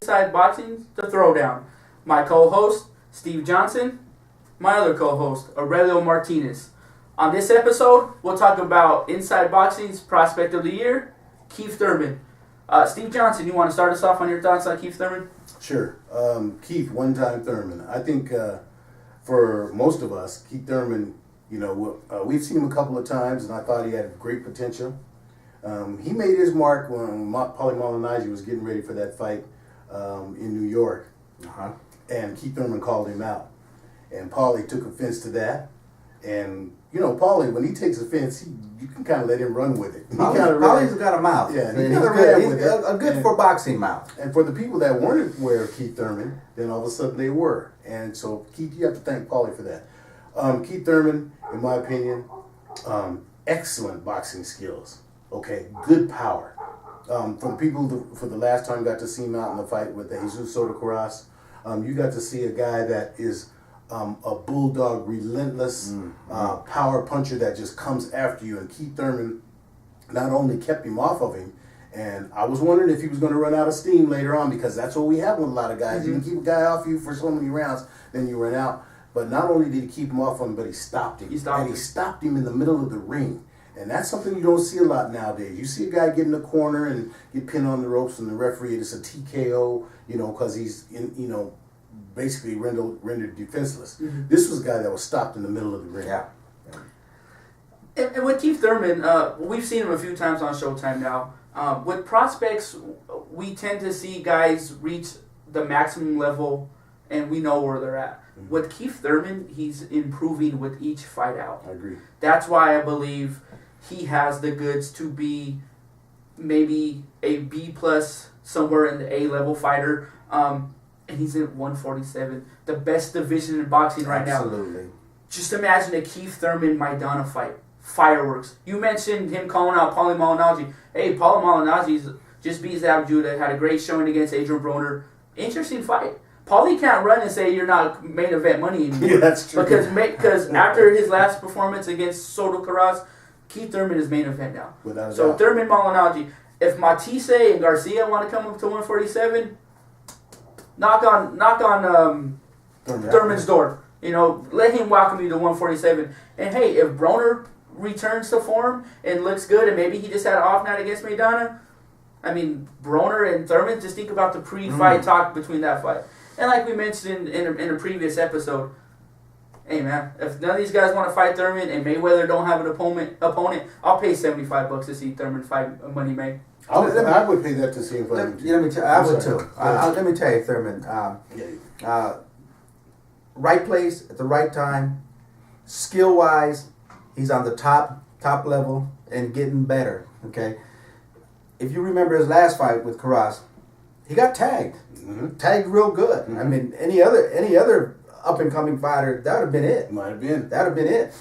Inside Boxing Throwdown. My co-host, Steve Johnson. My other co-host, Aurelio Martinez. On this episode, we'll talk about Inside Boxing's Prospect of the Year, Keith Thurman. Steve Johnson, you want to start us off on your thoughts on Keith Thurman? Sure. Keith, one-time Thurman. I think for most of us, Keith Thurman, we've seen him a couple of times, and I thought he had great potential. He made his mark when Paulie Malignaggi was getting ready for that fight in New York, and Keith Thurman called him out. And Paulie took offense to that. And, Paulie, when he takes offense, you can kind of let him run with it. Paulie's got a mouth. Yeah, he's a good for boxing mouth. And for the people that weren't aware of Keith Thurman, then all of a sudden they were. And so, Keith, you have to thank Paulie for that. Keith Thurman, in my opinion, excellent boxing skills. Okay, good power. For the people for the last time got to see him out in the fight with Jesus Soto Karass, you got to see a guy that is a bulldog, relentless power puncher that just comes after you. And Keith Thurman not only kept him off of him, and I was wondering if he was going to run out of steam later on, because that's what we have with a lot of guys. You can keep a guy off you for so many rounds, then you run out. But not only did he keep him off him, but he stopped him. He stopped him in the middle of the ring. And that's something you don't see a lot nowadays. You see a guy get in the corner and get pinned on the ropes, and the referee, it's a TKO, because he's basically rendered defenseless. This was a guy that was stopped in the middle of the ring. Yeah. And with Keith Thurman, we've seen him a few times on Showtime now. With prospects, we tend to see guys reach the maximum level, and we know where they're at. With Keith Thurman, he's improving with each fight out. I agree. That's why I believe he has the goods to be maybe a B plus somewhere in the A level fighter. And he's at 147, the best division in boxing right now. Absolutely. Just imagine a Keith Thurman Maidana fight. Fireworks. You mentioned him calling out Paulie Malignaggi. Hey, Paulie Malignaggi just beat Zab Judah, had a great showing against Adrian Broner. Interesting fight. Paulie can't run and say you're not main event money anymore. Yeah, that's true. Because after his last performance against Soto Karass, Keith Thurman is main event now. So doubt. Thurman Malignaggi. If Matisse and Garcia want to come up to 147, knock on Thurman's door. Let him welcome you to 147. And hey, if Broner returns to form and looks good, and maybe he just had an off night against Maidana, I mean, Broner and Thurman, just think about the pre-fight talk between that fight. And like we mentioned in a previous episode, hey man, if none of these guys want to fight Thurman and Mayweather don't have an opponent, I'll pay $75 to see Thurman fight Money May. I would pay that to see him fight. I would too. Let me tell you, Thurman. Right place at the right time, skill wise, he's on the top level and getting better. Okay, if you remember his last fight with Karass, he got tagged. Tagged real good. I mean, any other up and coming fighter, that would have been it. Might have been. That would have been it.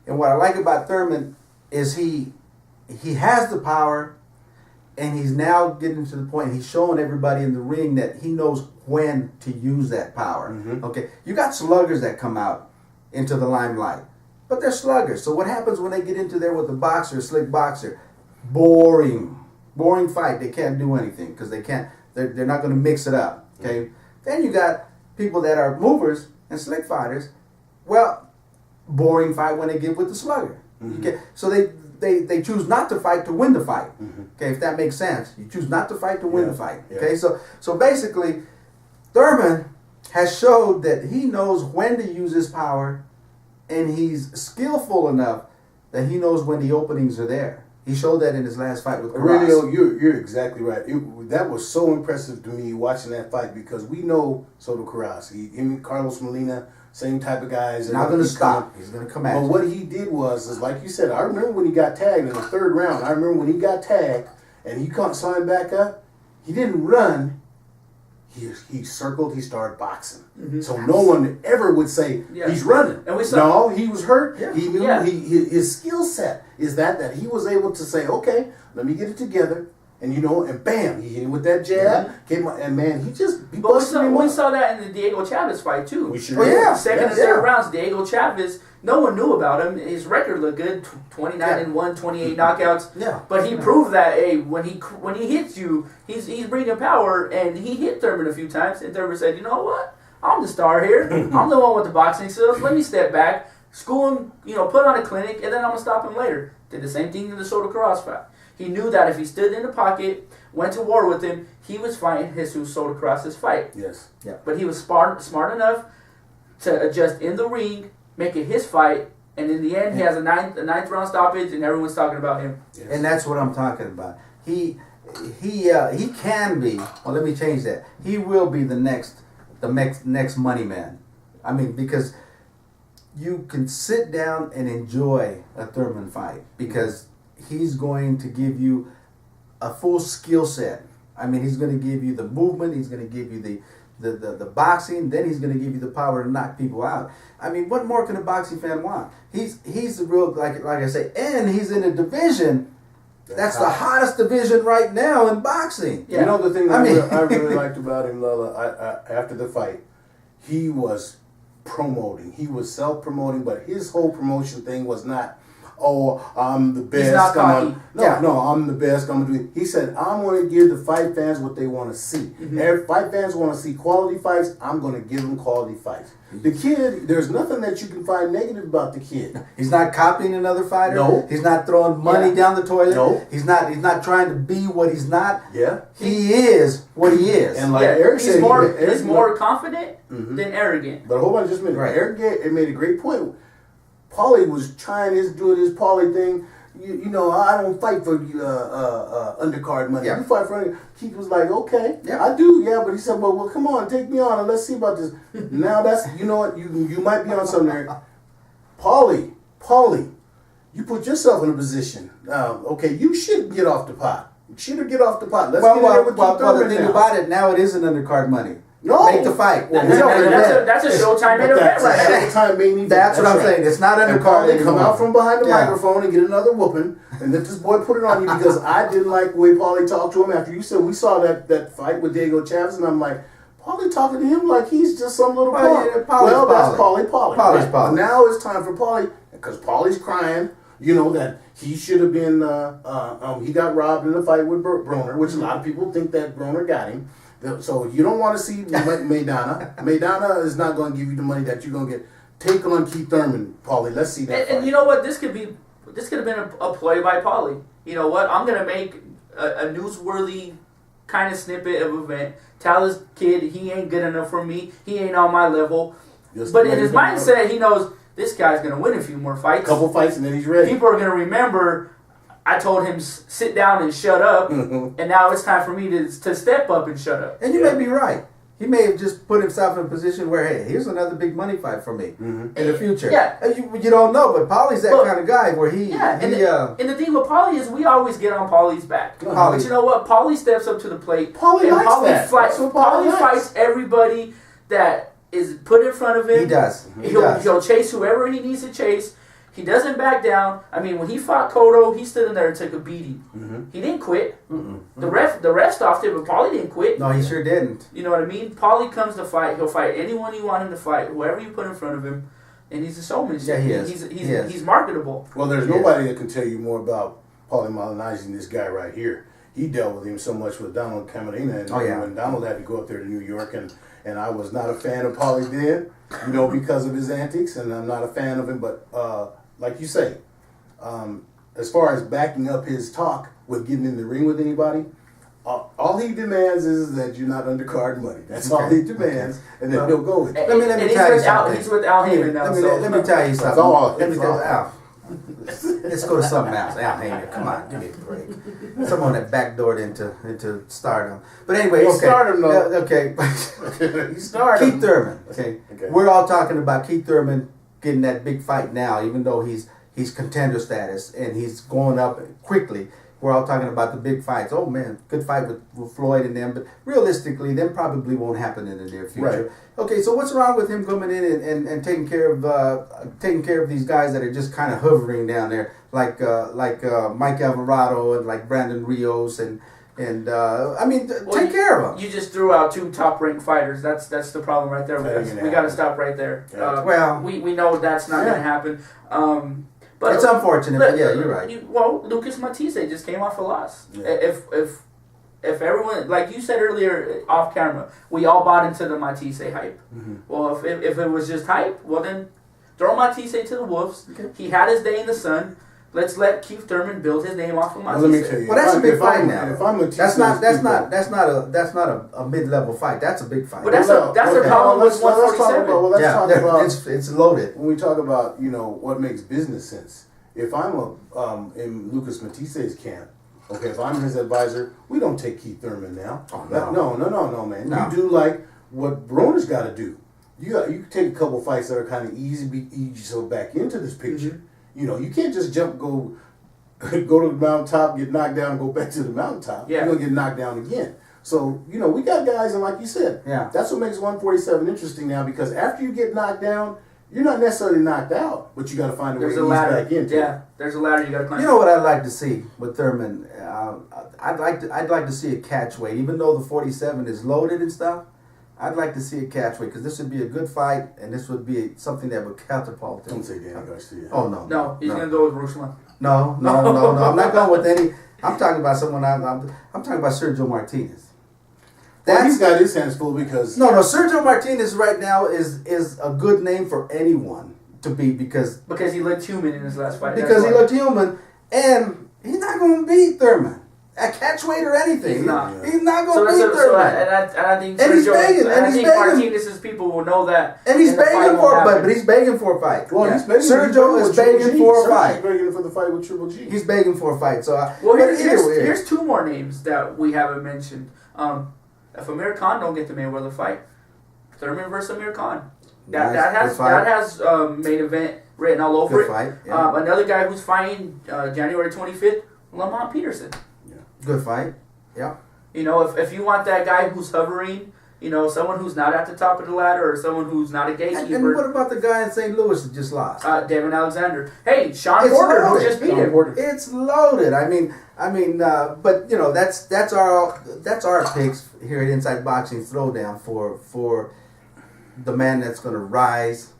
And what I like about Thurman is he has the power. And he's now getting to the point, he's showing everybody in the ring that he knows when to use that power. Okay, you got sluggers that come out into the limelight, but they're sluggers. So what happens when they get into there with a slick boxer? Boring fight. They can't do anything because they're not going to mix it up. Okay, then you got people that are movers and slick fighters. Well, boring fight when they get with the slugger. Okay, so they choose not to fight to win the fight. Okay, if that makes sense. You choose not to fight to win the fight. Okay, so basically, Thurman has showed that he knows when to use his power, and he's skillful enough that he knows when the openings are there. He showed that in his last fight with Karass. Aurelio, you're exactly right. That was so impressive to me watching that fight, because we know Soto Karass. Him and Carlos Molina, same type of guys. Not going to stop. He's going to come at you. But what he did was like you said, I remember when he got tagged in the third round. I remember when he got tagged and he saw him back up. He didn't run. He circled. He started boxing. So no one ever would say he's running. And no, he was hurt. Yeah. He knew his skill set is that he was able to say, okay, let me get it together. And and bam, he hit him with that jab. And man, he But we saw that in the Diego Chavez fight too. We sure did. Second and third rounds, Diego Chavez, no one knew about him. His record looked good, 29-1, 28 knockouts. Yeah. But he proved that when he hits you, he's bringing power, and he hit Thurman a few times, and Thurman said, you know what? I'm the star here. I'm the one with the boxing skills. Let me step back, school him, put on a clinic, and then I'm gonna stop him later. Did the same thing in the Soto Karass fight. He knew that if he stood in the pocket, went to war with him, he was fighting Jesus Soto Karass' fight. Yes. Yeah. But he was smart enough to adjust in the ring, make it his fight, and in the end, he has a ninth round stoppage, and everyone's talking about him. Yes. And that's what I'm talking about. He can be. Well, let me change that. He will be the next money man. I mean, because you can sit down and enjoy a Thurman fight because he's going to give you a full skill set. I mean, he's going to give you the movement. He's going to give you the boxing. Then he's going to give you the power to knock people out. I mean, what more can a boxing fan want? He's the real, like I say, and he's in a division that's the hottest division right now in boxing. Yeah. You know the thing that I really liked about him, Lala, after the fight, he was promoting. He was self-promoting, but his whole promotion thing was not, I'm the best. He's not cocky. No, I'm the best. I'm gonna do it. He said, I'm going to give the fight fans what they want to see. Mm-hmm. If fight fans want to see quality fights, I'm going to give them quality fights. The kid, there's nothing that you can find negative about the kid. He's not copying another fighter. No. He's not throwing money down the toilet. No. He's not trying to be what he's not. Yeah. He is what he is. And like Eric said, he's more confident than arrogant. But hold on just a minute. Right. Eric made a great point. Paulie was trying doing his Paulie thing. You know, I don't fight for undercard money. Yeah. You fight for Keith was like, okay, I do, but he said, well, come on, take me on and let's see about this. Now that's, you know what, you might be on something there. Paulie, you put yourself in a position. Okay, you should get off the pot. Let's get in there with Keith Thurman the thing about it, now it isn't undercard money. No. Make the fight. That's a Showtime main event right now. Showtime main event. That's what I'm saying. It's not undercard anymore. Come out from behind the microphone and get another whooping and let this boy put it on you because I didn't like the way Paulie talked to him after you said we saw that fight with Diego Chavez and I'm like, Paulie talking to him like he's just some little punk. That's Paulie. Paulie's Paulie. But now it's time for Paulie because Paulie's crying, you know, that he should have been, he got robbed in a fight with Broner, which a lot of people think that Broner got him. So you don't want to see Maidana. Maidana is not going to give you the money that you're going to get. Take on Keith Thurman, Paulie. Let's see that. And you know what? This could have been a play by Paulie. You know what? I'm going to make a newsworthy kind of snippet of event. Tell this kid he ain't good enough for me. He ain't on my level. But in his mindset, he knows this guy's going to win a few more fights. A couple fights and then he's ready. People are going to remember I told him sit down and shut up, and now it's time for me to step up and shut up. And you may be right. He may have just put himself in a position where, hey, here's another big money fight for me in the future. Yeah. You don't know, but Paulie's that kind of guy where he... Yeah, and the thing with Paulie is we always get on Paulie's back. But you know what? Paulie steps up to the plate. Paulie fights everybody that is put in front of him. He does. He'll chase whoever he needs to chase. He doesn't back down. I mean, when he fought Cotto, he stood in there and took a beating. He didn't quit. The ref stopped him, but Paulie didn't quit. No, he sure didn't. You know what I mean? Paulie comes to fight. He'll fight anyone you want him to fight, whoever you put in front of him, and he's a showman. Yeah, he is. He's marketable. Well, there's nobody that can tell you more about Paulie Malignaggi than this guy right here. He dealt with him so much with Donald Camarena, and when Donald had to go up there to New York, and I was not a fan of Paulie then, you know, because of his antics, and I'm not a fan of him, but like you say, as far as backing up his talk with getting in the ring with anybody, all he demands is that you're not undercard money. That's all he demands, and then he'll go with it. Let me tell you something. He's with Al Heyman now. Let me tell you something. Let's go to something else. Al Heyman, come on, give me a break. Someone that backdoored into stardom. But anyway, stardom though. Okay. He's stardom. Keith Thurman. Okay. We're all talking about Keith Thurman getting that big fight now, even though he's contender status and he's going up quickly. We're all talking about the big fights. Oh man, good fight with Floyd and them, but realistically, them probably won't happen in the near future. Right. Okay, so what's wrong with him coming in and taking care of these guys that are just kind of hovering down there, like Mike Alvarado and like Brandon Rios and And take care of him. You just threw out 2 top-ranked fighters. That's the problem right there. We got to stop right there. Well, we know that's not going to happen. But it's unfortunate. But yeah, you're right. Lucas Matisse just came off a loss. Yeah. If everyone, like you said earlier off camera, we all bought into the Matisse hype. Mm-hmm. Well, if it was just hype, well then throw Matisse to the wolves. Okay. He had his day in the sun. Let's let Keith Thurman build his name off of Matisse. Well, let me tell you. Well, that's a big fight now. If I'm that's not a mid-level fight. That's a big fight. But that's the problem with 147. Let's talk about it's loaded. When we talk about what makes business sense. If I'm in Lucas Matisse's camp, okay, if I'm his advisor, we don't take Keith Thurman now. Oh, no, man. No. You do like what Broner's got to do. You take a couple fights that are kind of easy yourself back into this picture. Mm-hmm. You can't just go to the mountaintop, get knocked down, and go back to the mountaintop. Yeah. You're going to get knocked down again. So, we got guys, and like you said, that's what makes 147 interesting now, because after you get knocked down, you're not necessarily knocked out, but you got to find a way to ease back into it. Yeah, there's a ladder you got to climb. You know what I'd like to see with Thurman? I'd like to see a catch weight, even though the 47 is loaded and stuff. I'd like to see a catch weight because this would be a good fight, and this would be something that would catapult him. Don't say Danny Garcia. Oh no. No, he's gonna go with Ruslan. No. I'm not going with any. I'm talking about someone. I'm talking about Sergio Martinez. He's got his hands full because no. Sergio Martinez right now is a good name for anyone to beat because he looked human in his last fight. Because he looked human, and he's not going to beat Thurman at catchweight or anything. He's not going to beat Thurman. And I think Martinez's people will know that. And he's begging for a fight, but he's begging for a fight. Well, Sergio is begging for a fight. He's begging for the fight with Triple G. He's begging for a fight. So here's 2 more names that we haven't mentioned. If Amir Khan don't get the Mayweather fight, Thurman versus Amir Khan. That has main event written all over it. Fight, yeah. Another guy who's fighting January 25th, Lamont Peterson. Yeah. Good fight. Yeah. If you want that guy who's hovering, someone who's not at the top of the ladder or someone who's not a gatekeeper. And what about the guy in St. Louis that just lost? Devin Alexander. Hey, Sean Porter, who just beat him. It's loaded. But that's our picks here at Inside Boxing Throwdown for the man that's going to rise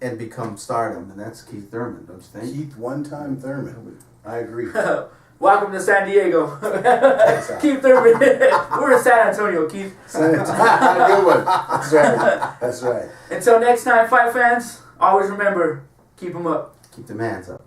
and become stardom, and that's Keith Thurman, don't you think? Keith one-time Thurman. I agree. Welcome to San Diego. Keith Thurman. We're in San Antonio, Keith. Good one. That's right. Until next time, fight fans, always remember, keep them up. Keep them hands up.